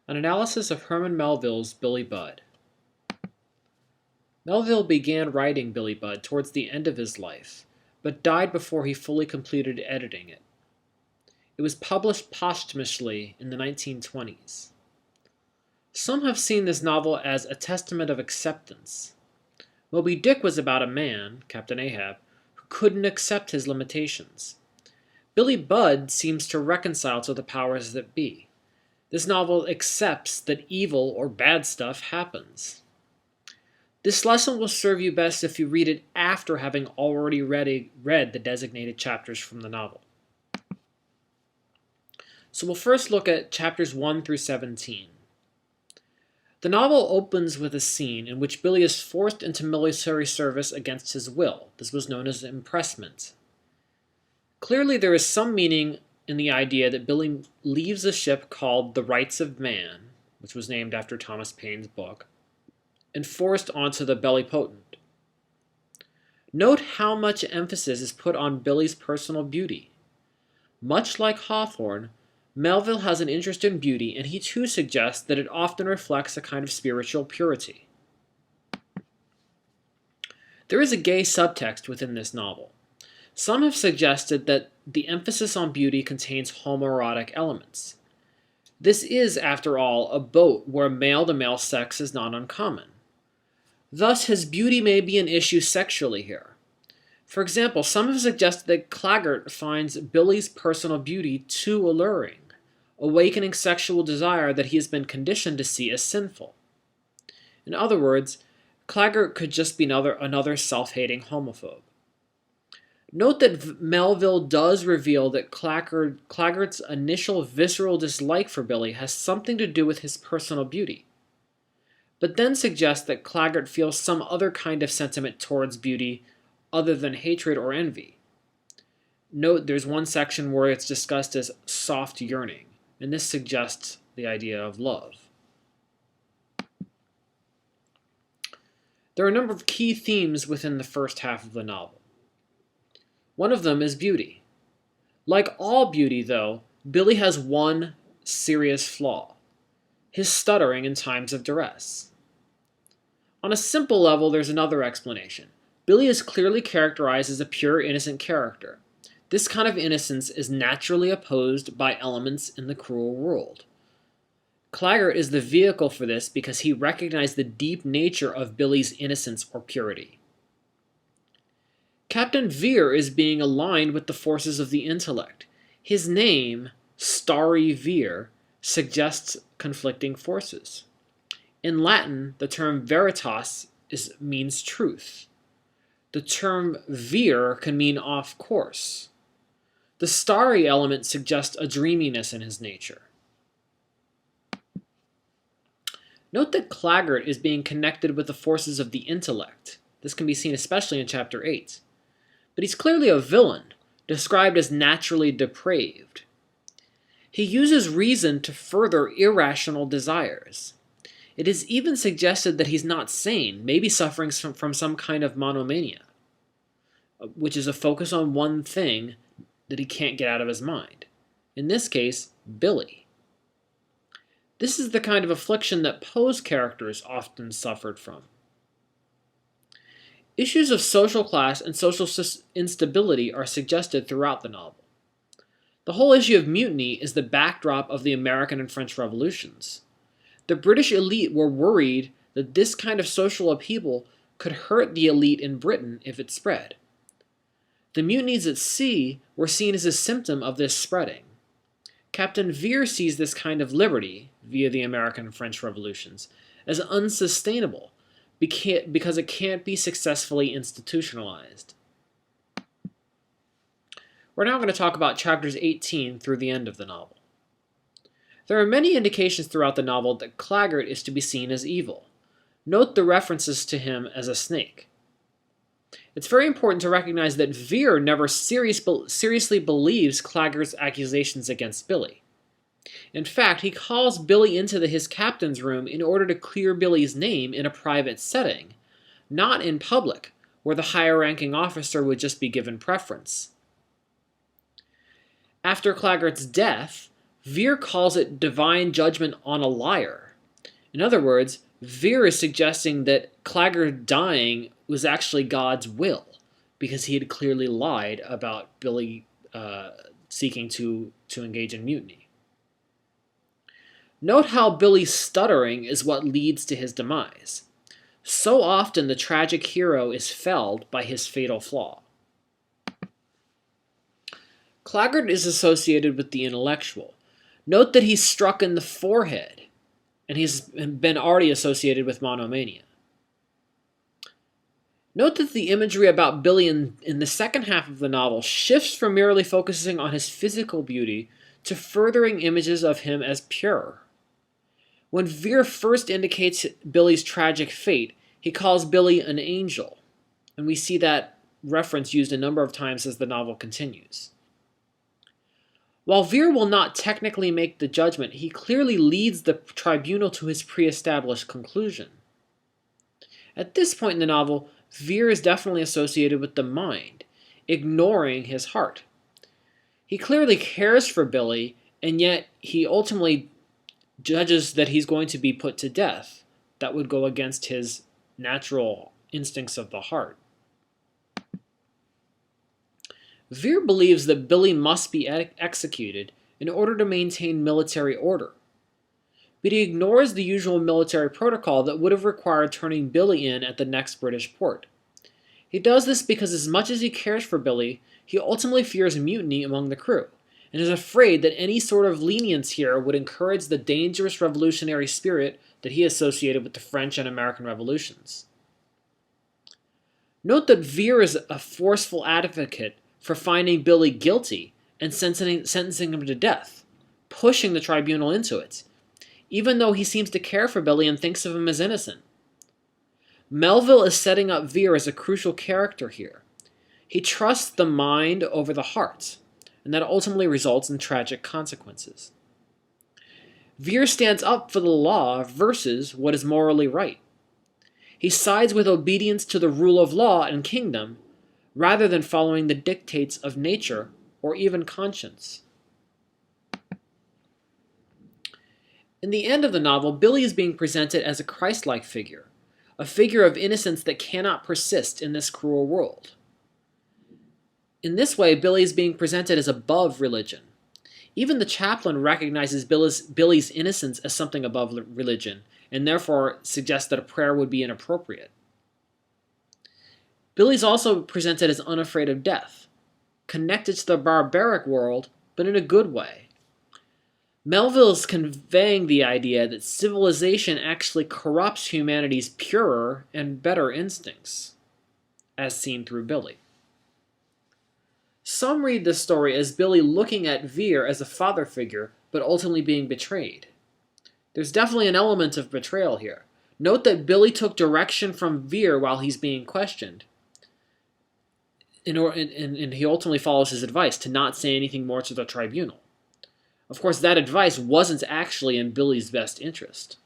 An analysis of Herman Melville's Billy Budd. Melville began writing Billy Budd towards the end of his life, but died before he fully completed editing it. It was published posthumously in the 1920s. Some have seen this novel as a testament of acceptance. Moby Dick was about a man, Captain Ahab, who couldn't accept his limitations. Billy Budd seems to reconcile to the powers that be. This novel accepts that evil or bad stuff happens. This lesson will serve you best if you read it after having already read the designated chapters from the novel. So we'll first look at chapters 1 through 17. The novel opens with a scene in which Billy is forced into military service against his will. This was known as impressment. Clearly, there is some meaning in the idea that Billy leaves a ship called The Rights of Man, which was named after Thomas Paine's book, and forced onto the Bellipotent. Note how much emphasis is put on Billy's personal beauty. Much like Hawthorne, Melville has an interest in beauty, and he too suggests that it often reflects a kind of spiritual purity. There is a gay subtext within this novel. Some have suggested that the emphasis on beauty contains homoerotic elements. This is, after all, a boat where male-to-male sex is not uncommon. Thus, his beauty may be an issue sexually here. For example, some have suggested that Claggart finds Billy's personal beauty too alluring, awakening sexual desire that he has been conditioned to see as sinful. In other words, Claggart could just be another self-hating homophobe. Note that Melville does reveal that Claggart's initial visceral dislike for Billy has something to do with his personal beauty, but then suggests that Claggart feels some other kind of sentiment towards beauty other than hatred or envy. Note there's one section where it's discussed as soft yearning, and this suggests the idea of love. There are a number of key themes within the first half of the novel. One of them is beauty. Like all beauty, though, Billy has one serious flaw: his stuttering in times of duress. On a simple level, there's another explanation. Billy is clearly characterized as a pure, innocent character. This kind of innocence is naturally opposed by elements in the cruel world. Claggart is the vehicle for this because he recognized the deep nature of Billy's innocence or purity. Captain Vere is being aligned with the forces of the intellect. His name, Starry Vere, suggests conflicting forces. In Latin, the term veritas means truth. The term veer can mean off course. The starry element suggests a dreaminess in his nature. Note that Claggart is being connected with the forces of the intellect. This can be seen especially in chapter 8. But he's clearly a villain, described as naturally depraved. He uses reason to further irrational desires. It is even suggested that he's not sane, maybe suffering from some kind of monomania, which is a focus on one thing that he can't get out of his mind. In this case, Billy. This is the kind of affliction that Poe's characters often suffered from. Issues of social class and social instability are suggested throughout the novel. The whole issue of mutiny is the backdrop of the American and French revolutions. The British elite were worried that this kind of social upheaval could hurt the elite in Britain if it spread. The mutinies at sea were seen as a symptom of this spreading. Captain Vere sees this kind of liberty, via the American and French revolutions, as unsustainable because it can't be successfully institutionalized. We're now going to talk about chapters 18 through the end of the novel. There are many indications throughout the novel that Claggart is to be seen as evil. Note the references to him as a snake. It's very important to recognize that Vere never seriously believes Claggart's accusations against Billy. In fact, he calls Billy into his captain's room in order to clear Billy's name in a private setting, not in public, where the higher-ranking officer would just be given preference. After Claggart's death, Veer calls it divine judgment on a liar. In other words, Veer is suggesting that Claggart dying was actually God's will, because he had clearly lied about Billy seeking to engage in mutiny. Note how Billy's stuttering is what leads to his demise. So often the tragic hero is felled by his fatal flaw. Claggart is associated with the intellectual. Note that he's struck in the forehead, and he's been already associated with monomania. Note that the imagery about Billy in the second half of the novel shifts from merely focusing on his physical beauty to furthering images of him as pure. When Veer first indicates Billy's tragic fate, he calls Billy an angel, and we see that reference used a number of times as the novel continues. While Veer will not technically make the judgment, he clearly leads the tribunal to his pre-established conclusion. At this point in the novel, Veer is definitely associated with the mind, ignoring his heart. He clearly cares for Billy, and yet he ultimately judges that he's going to be put to death. That would go against his natural instincts of the heart. Veer believes that Billy must be executed in order to maintain military order, but he ignores the usual military protocol that would have required turning Billy in at the next British port. He does this because as much as he cares for Billy, he ultimately fears mutiny among the crew, and is afraid that any sort of lenience here would encourage the dangerous revolutionary spirit that he associated with the French and American revolutions. Note that Veer is a forceful advocate for finding Billy guilty and sentencing him to death, pushing the tribunal into it, even though he seems to care for Billy and thinks of him as innocent. Melville is setting up Veer as a crucial character here. He trusts the mind over the heart, and that ultimately results in tragic consequences. Veer stands up for the law versus what is morally right. He sides with obedience to the rule of law and kingdom, rather than following the dictates of nature or even conscience. In the end of the novel, Billy is being presented as a Christ-like figure, a figure of innocence that cannot persist in this cruel world. In this way, Billy is being presented as above religion. Even the chaplain recognizes Billy's innocence as something above religion, and therefore suggests that a prayer would be inappropriate. Billy's also presented as unafraid of death, connected to the barbaric world, but in a good way. Melville's conveying the idea that civilization actually corrupts humanity's purer and better instincts, as seen through Billy. Some read this story as Billy looking at Veer as a father figure, but ultimately being betrayed. There's definitely an element of betrayal here. Note that Billy took direction from Veer while he's being questioned, and he ultimately follows his advice to not say anything more to the tribunal. Of course, that advice wasn't actually in Billy's best interest.